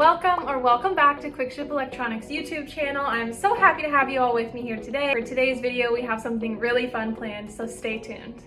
Welcome back to Quick Ship Electronics YouTube channel. I'm so happy to have you all with me here today. For today's video, we have something really fun planned, so stay tuned.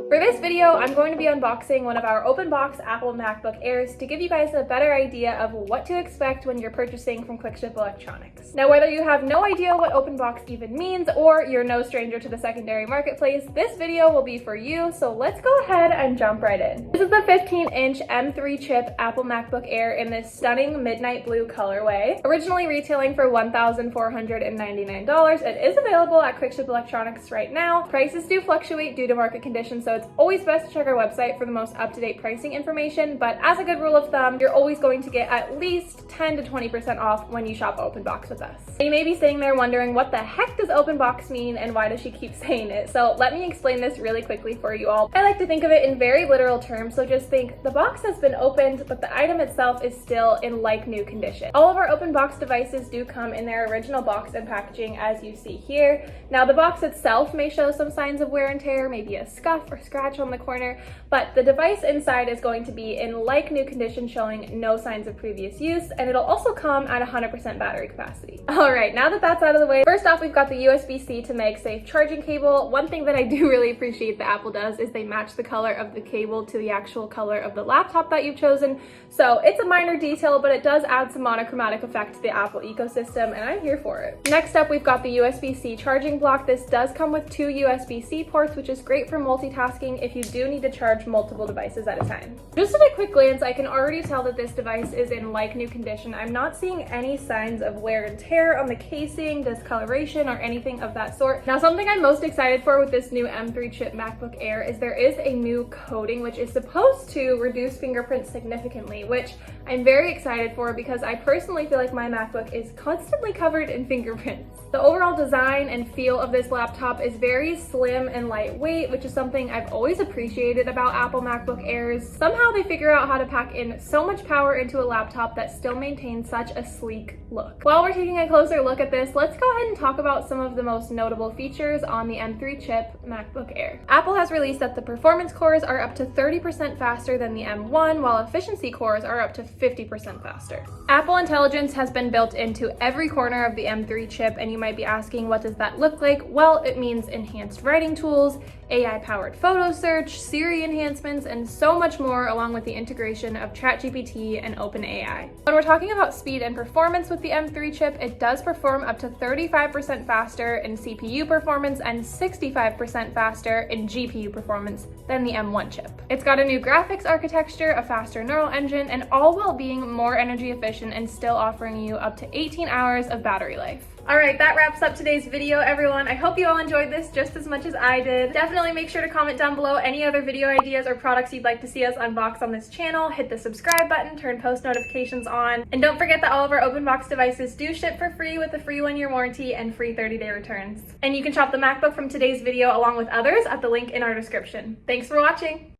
For this video, I'm going to be unboxing one of our open box Apple MacBook Airs to give you guys a better idea of what to expect when you're purchasing from Quick Ship Electronics. Now, whether you have no idea what open box even means or you're no stranger to the secondary marketplace, this video will be for you, so let's go ahead and jump right in. This is the 15-inch M3 chip Apple MacBook Air in this stunning midnight blue colorway. Originally retailing for $1,499, it is available at Quick Ship Electronics right now. Prices do fluctuate due to market conditions, so it's always best to check our website for the most up-to-date pricing information, but as a good rule of thumb, you're always going to get at least 10 to 20% off when you shop open box with us. You may be sitting there wondering, what the heck does open box mean and why does she keep saying it? So let me explain this really quickly for you all. I like to think of it in very literal terms, so just think the box has been opened, but the item itself is still in like new condition. All of our open box devices do come in their original box and packaging, as you see here. Now, the box itself may show some signs of wear and tear, maybe a scuff or scratch on the corner, but the device inside is going to be in like new condition, showing no signs of previous use, and it'll also come at 100% battery capacity. All right, now that that's out of the way, first off, we've got the USB-C to MagSafe charging cable. One thing that I do really appreciate that Apple does is they match the color of the cable to the actual color of the laptop that you've chosen. So it's a minor detail, but it does add some monochromatic effect to the Apple ecosystem, and I'm here for it. Next up, we've got the USB-C charging block. This does come with two USB-C ports, which is great for multitasking if you do need to charge multiple devices at a time. Just at a quick glance, I can already tell that this device is in like new condition. I'm not seeing any signs of wear and tear on the casing, discoloration, or anything of that sort. Now, something I'm most excited for with this new M3 chip MacBook Air is there is a new coating which is supposed to reduce fingerprints significantly, which I'm very excited for because I personally feel like my MacBook is constantly covered in fingerprints. The overall design and feel of this laptop is very slim and lightweight, which is something I've always appreciated about Apple MacBook Airs. Somehow they figure out how to pack in so much power into a laptop that still maintains such a sleek look. While we're taking a closer look at this, let's go ahead and talk about some of the most notable features on the M3 chip MacBook Air. Apple has released that the performance cores are up to 30% faster than the M1, while efficiency cores are up to 50% faster. Apple Intelligence has been built into every corner of the M3 chip, and you might be asking, what does that look like? Well, it means enhanced writing tools, AI-powered photo search, Siri enhancements, and so much more, along with the integration of ChatGPT and OpenAI. When we're talking about speed and performance with the M3 chip, it does perform up to 35% faster in CPU performance and 65% faster in GPU performance than the M1 chip. It's got a new graphics architecture, a faster neural engine, and all while being more energy efficient and still offering you up to 18 hours of battery life. All right, that wraps up today's video, everyone. I hope you all enjoyed this just as much as I did. Definitely make sure to comment down below any other video ideas or products you'd like to see us unbox on this channel. Hit the subscribe button, turn post notifications on, and don't forget that all of our open box devices do ship for free with a free 1-year warranty and free 30-day returns. And you can shop the MacBook from today's video along with others at the link in our description. Thanks for watching.